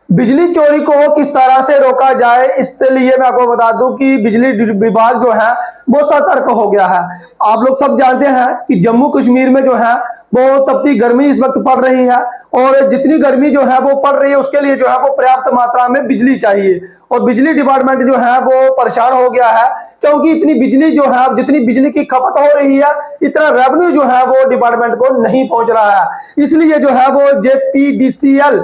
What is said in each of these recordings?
बिजली चोरी को किस तरह से रोका जाए, इसके लिए मैं आपको बता दूं कि बिजली विभाग जो है वो सतर्क हो गया है। आप लोग सब जानते हैं कि जम्मू कश्मीर में जो है वो तपती गर्मी इस वक्त पड़ रही है और जितनी गर्मी जो है वो पड़ रही है उसके लिए जो है वो पर्याप्त मात्रा में बिजली चाहिए और बिजली डिपार्टमेंट जो है वो परेशान हो गया है क्योंकि इतनी बिजली जो है, जितनी बिजली की खपत हो रही है इतना रेवेन्यू जो है वो डिपार्टमेंट को नहीं पहुंच रहा है। इसलिए जो है वो जेपीडीसीएल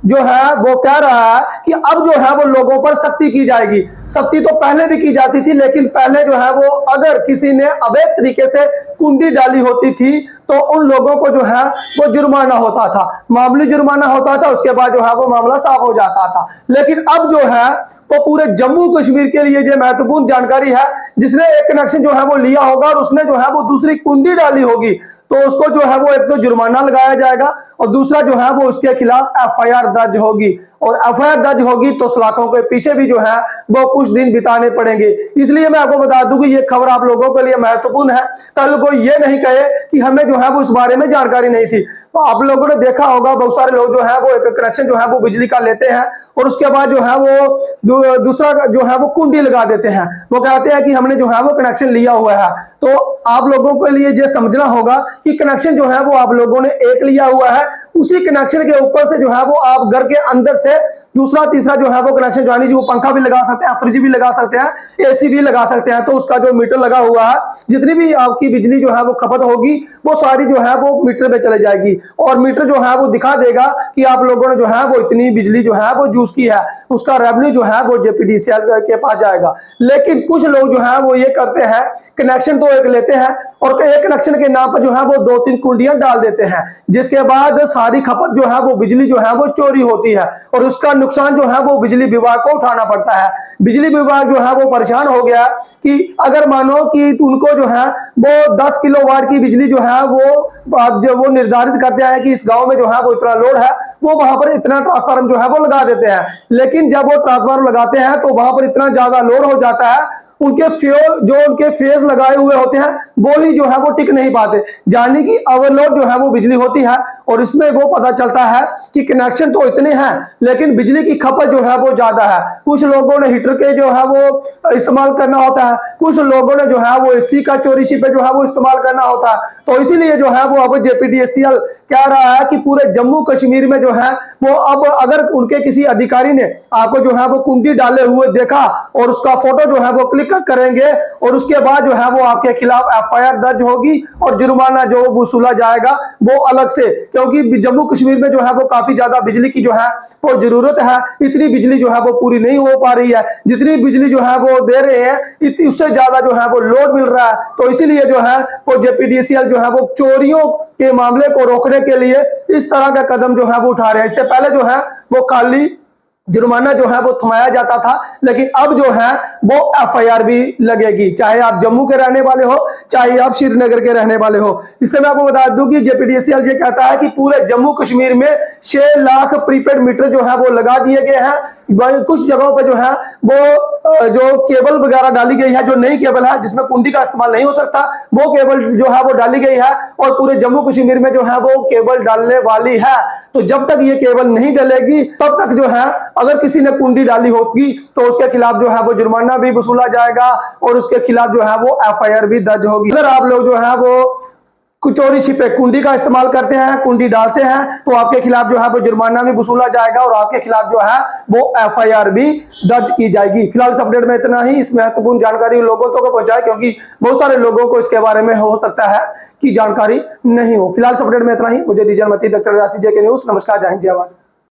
जो है वो कह रहा है कि अब जो है वो लोगों पर सख्ती की जाएगी। सख्ती तो पहले भी की जाती थी, लेकिन पहले जो है वो अगर किसी ने अवैध तरीके से कुंडी डाली होती थी तो उन लोगों को जो है वो जुर्माना होता था, मामूली जुर्माना होता था, उसके बाद जो है वो मामला साफ हो जाता था। लेकिन अब जो है वो पूरे जम्मू कश्मीर के लिए ये महत्वपूर्ण जानकारी है। जिसने एक कनेक्शन जो है वो लिया होगा और उसने जो है वो दूसरी कुंडी डाली होगी तो उसको जो है वो एक तो जुर्माना लगाया जाएगा और दूसरा जो है वो उसके खिलाफ एफआईआर दर्ज होगी और एफआईआर दर्ज होगी तो सलाखों के पीछे भी जो है वो कुछ दिन बिताने पड़ेंगे। इसलिए मैं आपको बता दूं कि ये खबर आप लोगों के लिए महत्वपूर्ण है। कल को ये नहीं कहे कि हमें जो है वो इस बारे में जानकारी नहीं थी। तो आप लोगों ने देखा होगा बहुत सारे लोग जो है वो एक कनेक्शन जो है वो बिजली का लेते हैं और उसके बाद जो है वो दूसरा जो है वो कुंडी लगा देते हैं। वो कहते हैं कि हमने जो है वो कनेक्शन लिया हुआ है। तो आप लोगों के लिए ये समझना होगा कि कनेक्शन जो है वो आप लोगों ने एक लिया हुआ है, उसी कनेक्शन के ऊपर से जो है वो आप घर के अंदर से दूसरा तीसरा जो है वो कनेक्शन जो है वो पंखा भी लगा सकते हैं, फ्रिज भी लगा सकते हैं, एसी भी लगा सकते हैं। तो उसका जो मीटर लगा हुआ है, जितनी भी आपकी बिजली जो है वो खपत होगी वो सारी जो है वो मीटर पे चले जाएगी और मीटर जो है वो दिखा देगा कि आप लोगों ने जो है वो इतनी बिजली जो है वो यूज की है। उसका रेवेन्यू जो है वो जेपीडीसीएल के पास जाएगा। लेकिन कुछ लोग जो है वो ये करते हैं, कनेक्शन तो एक लेते हैं और एक कनेक्शन के नाम पर जो है वो 2-3 कुंडियां डाल देते हैं, जिसके बाद सारी खपत जो है वो बिजली जो है वो चोरी होती है और उसका नुकसान जो है वो बिजली विभाग को उठाना पड़ता है। बिजली विभाग जो है वो परेशान हो गया कि अगर मानो कि उनको जो है वो 10 किलोवाट की बिजली जो है वो निर्धारित करते हैं कि इस गांव में जो है वो इतना लोड है, वो वहां पर इतना ट्रांसफार्मर जो है वो लगा देते हैं। लेकिन जब वो ट्रांसफार्मर लगाते हैं तो वहां पर इतना ज्यादा लोड हो जाता है, उनके फेज लगाए हुए होते हैं वो ही जो है वो टिक नहीं पाते, यानी कि ओवरलोड जो है वो बिजली होती है। और इसमें वो पता चलता है कि कनेक्शन तो इतने हैं लेकिन बिजली की खपत जो है वो ज्यादा है। कुछ लोगों ने हीटर के जो है वो इस्तेमाल करना होता है, कुछ लोगों ने जो है वो एसी का चोरी छिपे जो है वो इस्तेमाल करना होता है। तो इसीलिए जो है वो अब जेपीडीसीएल कह रहा है कि पूरे जम्मू कश्मीर में जो है वो अब अगर उनके किसी अधिकारी ने आपको जो है वो कुंडी डाले हुए देखा और उसका फोटो जो है वो क्लिक करेंगे और उसके बाद जो है वो आपके खिलाफ एफआईआर दर्ज होगी और जुर्माना जो वसूला जाएगा वो अलग से, क्योंकि जम्मू कश्मीर में जो है वो काफी ज्यादा बिजली की जो है वो जरूरत है। इतनी बिजली जो है वो पूरी नहीं हो पा रही है, जितनी बिजली जो है वो दे रहे हैं उससे ज्यादा जो है वो लोड मिल रहा है। तो इसीलिए जो है वो जेपीडीसीएल जो है वो चोरियों के मामले को रोकने के लिए इस तरह का कदम जो है वो उठा रहे हैं। इससे पहले जो है वो खाली जुर्माना जो है वो थमाया जाता था, लेकिन अब जो है वो एफआईआर भी लगेगी, चाहे आप जम्मू के रहने वाले हो चाहे आप श्रीनगर के रहने वाले हो। इससे मैं आपको बता दूं कि जेपीडीसीएल ये कहता है कि पूरे जम्मू कश्मीर में 6 लाख प्रीपेड मीटर जो है वो लगा दिए गए हैं। कुछ जगहों पर जो है वो जो केबल वगैरह डाली गई है, जो नई केबल है जिसमें कुंडी का इस्तेमाल नहीं हो सकता, वो केबल जो है वो डाली गई है और पूरे जम्मू कश्मीर में जो है वो केबल डालने वाली है। तो जब तक ये केबल नहीं डलेगी तब तक जो है अगर किसी ने कुंडी डाली होगी तो उसके खिलाफ जो है वो जुर्माना भी वसूला जाएगा और उसके खिलाफ जो है वो एफआईआर भी दर्ज होगी। अगर आप लोग जो है वो चोरी छिपे कुंडी का इस्तेमाल करते हैं, कुंडी डालते हैं, तो आपके खिलाफ जो है वो जुर्माना भी वसूला जाएगा और आपके खिलाफ जो है वो एफआईआर भी दर्ज की जाएगी। फिलहाल इस अपडेट में इतना ही। इस महत्वपूर्ण जानकारी लोगों तक पहुंचाए क्योंकि बहुत सारे लोगों को इसके बारे में हो सकता है कि जानकारी नहीं हो। फिलहाल इस अपडेट में इतना ही। मुझे दीजिए अनुमति, डॉक्टर जेके न्यूज। नमस्कार, जय हिंद, जय भारत।